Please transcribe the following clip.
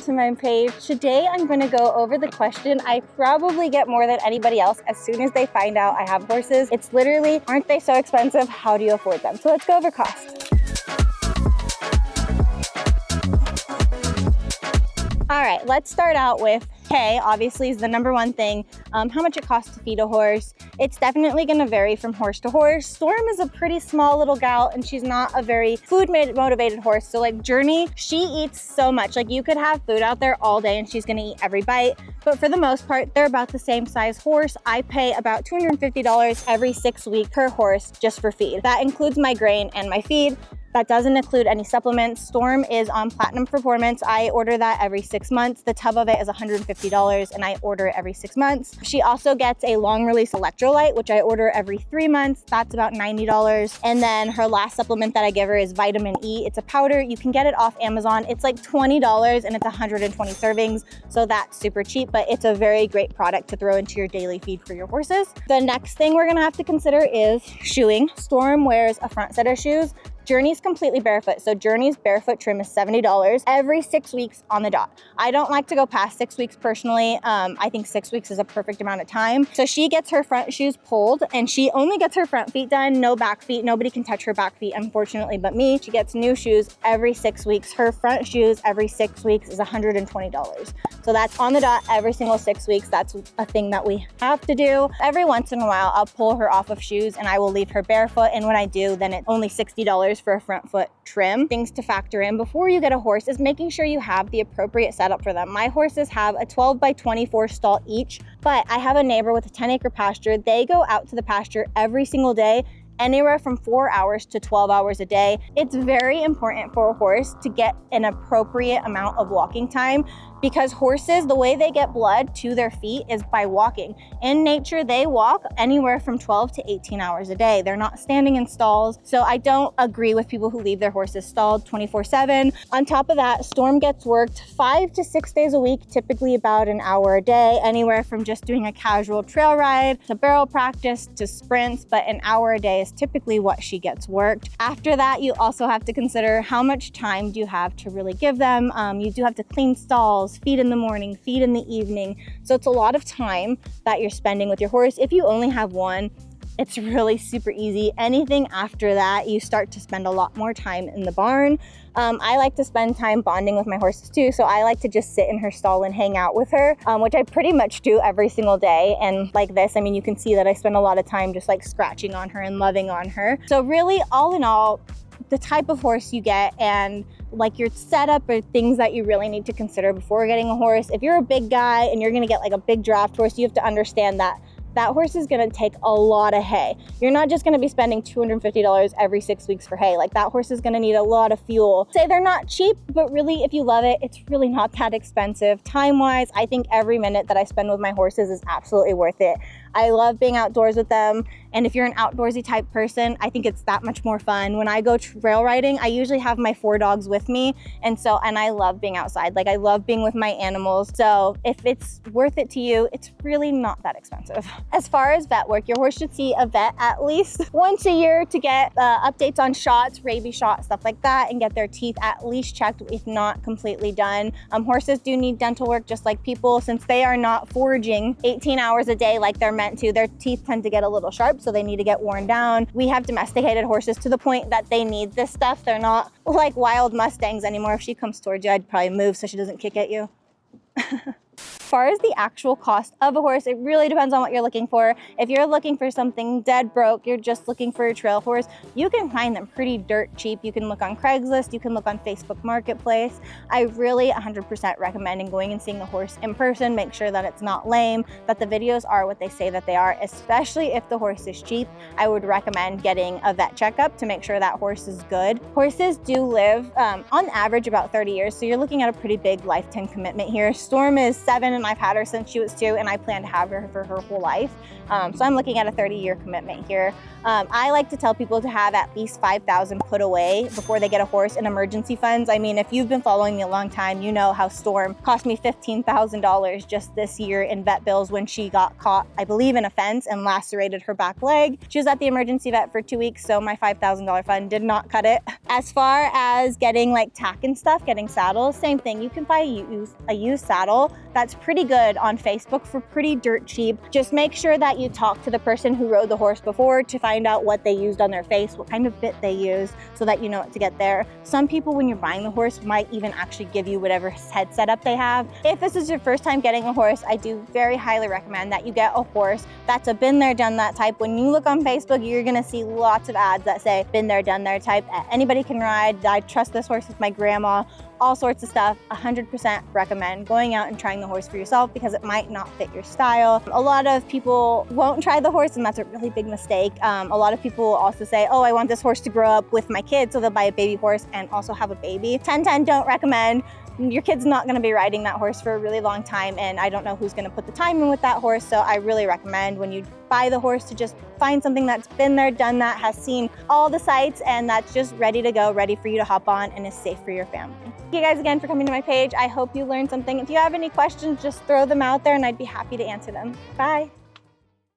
To my page. Today I'm going to go over the question I probably get more than anybody else as soon as they find out I have horses. It's literally, aren't they so expensive? How do you afford them? So let's go over cost. All right, let's start out with hay. Obviously is the number one thing. How much it costs to feed a horse. It's definitely going to vary from horse to horse. Storm is a pretty small little gal and she's not a very food motivated horse. So like Journey, she eats so much. Like you could have food out there all day and she's going to eat every bite. But for the most part, they're about the same size horse. I pay about $250 every 6 weeks per horse just for feed. That includes my grain and my feed. That doesn't include any supplements. Storm is on Platinum Performance. I order that every 6 months. The tub of it is $150 and I order it every 6 months. She also gets a long release electrolyte, which I order every 3 months. That's about $90. And then her last supplement that I give her is vitamin E. It's a powder. You can get it off Amazon. It's like $20 and it's 120 servings. So that's super cheap, but it's a very great product to throw into your daily feed for your horses. The next thing we're gonna have to consider is shoeing. Storm wears a front set of shoes. Journey's completely barefoot. So Journey's barefoot trim is $70 every 6 weeks on the dot. I don't like to go past 6 weeks personally. I think 6 weeks is a perfect amount of time. So she gets her front shoes pulled and she only gets her front feet done, no back feet. Nobody can touch her back feet, unfortunately, but me. She gets new shoes every 6 weeks. Her front shoes every 6 weeks is $120. So that's on the dot every single 6 weeks. That's a thing that we have to do. Every once in a while, I'll pull her off of shoes and I will leave her barefoot. And when I do, then it's only $60 for a front foot trim. Things to factor in before you get a horse is making sure you have the appropriate setup for them. My horses have a 12 by 24 stall each, but I have a neighbor with a 10-acre pasture. They go out to the pasture every single day, anywhere from 4 hours to 12 hours a day. It's very important for a horse to get an appropriate amount of walking time because horses, the way they get blood to their feet is by walking. In nature, they walk anywhere from 12 to 18 hours a day. They're not standing in stalls. So I don't agree with people who leave their horses stalled 24/7. On top of that, Storm gets worked 5 to 6 days a week, typically about an hour a day, anywhere from just doing a casual trail ride to barrel practice to sprints, but an hour a day is typically what she gets worked. After that, you also have to consider how much time do you have to really give them. You do have to clean stalls, feed in the morning, feed in the evening. So it's a lot of time that you're spending with your horse. If you only have one, it's really super easy. Anything after that, you start to spend a lot more time in the barn. I like to spend time bonding with my horses too. So I like to just sit in her stall and hang out with her, which I pretty much do every single day. And like this, I mean, you can see that I spend a lot of time just like scratching on her and loving on her. So really, all in all, the type of horse you get and like your setup are things that you really need to consider before getting a horse. If you're a big guy and you're gonna get like a big draft horse, you have to understand that that horse is gonna take a lot of hay. You're not just gonna be spending $250 every 6 weeks for hay. Like that horse is gonna need a lot of fuel. Say they're not cheap, but really if you love it, it's really not that expensive. Time-wise, I think every minute that I spend with my horses is absolutely worth it. I love being outdoors with them. And if you're an outdoorsy type person, I think it's that much more fun. When I go trail riding, I usually have my 4 dogs with me. And I love being outside. Like I love being with my animals. So if it's worth it to you, it's really not that expensive. As far as vet work, your horse should see a vet at least once a year to get updates on shots, rabies shots, stuff like that, and get their teeth at least checked, if not completely done. Horses do need dental work just like people. Since they are not foraging 18 hours a day like they're meant to, their teeth tend to get a little sharp, so they need to get worn down. We have domesticated horses to the point that they need this stuff. They're not like wild Mustangs anymore. If she comes towards you, I'd probably move so she doesn't kick at you. As far as the actual cost of a horse, it really depends on what you're looking for. If you're looking for something dead broke, you're just looking for a trail horse, you can find them pretty dirt cheap. You can look on Craigslist, you can look on Facebook Marketplace. I really 100% recommend going and seeing the horse in person. Make sure that it's not lame, that the videos are what they say that they are, especially if the horse is cheap. I would recommend getting a vet checkup to make sure that horse is good. Horses do live on average about 30 years, so you're looking at a pretty big lifetime commitment here. Storm is 7 and I've had her since she was 2, and I plan to have her for her whole life. So I'm looking at a 30-year commitment here. I like to tell people to have at least $5,000 put away before they get a horse in emergency funds. I mean, if you've been following me a long time, you know how Storm cost me $15,000 just this year in vet bills when she got caught, I believe, in a fence and lacerated her back leg. She was at the emergency vet for 2 weeks, so my $5,000 fund did not cut it. As far as getting like tack and stuff, getting saddles, same thing. You can buy a used saddle that's pretty good on Facebook for pretty dirt cheap. Just make sure that you talk to the person who rode the horse before to find out what they used on their face, what kind of bit they used, so that you know what to get there. Some people, when you're buying the horse, might even actually give you whatever head setup they have. If this is your first time getting a horse, I do very highly recommend that you get a horse that's a been there, done that type. When you look on Facebook, you're gonna see lots of ads that say been there, done there type. Anybody can ride. I trust this horse with my grandma. All sorts of stuff. 100% recommend going out and trying the horse for yourself, because it might not fit your style. A lot of people won't try the horse, and that's a really big mistake. A lot of people also say, oh, I want this horse to grow up with my kids, so they'll buy a baby horse and also have a baby. 10-10, don't recommend. Your kid's not going to be riding that horse for a really long time, and I don't know who's going to put the time in with that horse. So I really recommend when you buy the horse to just find something that's been there, done that, has seen all the sights, and that's just ready to go, ready for you to hop on, and is safe for your family. Thank you guys again for coming to my page. I hope you learned something. If you have any questions, just throw them out there and I'd be happy to answer them. Bye.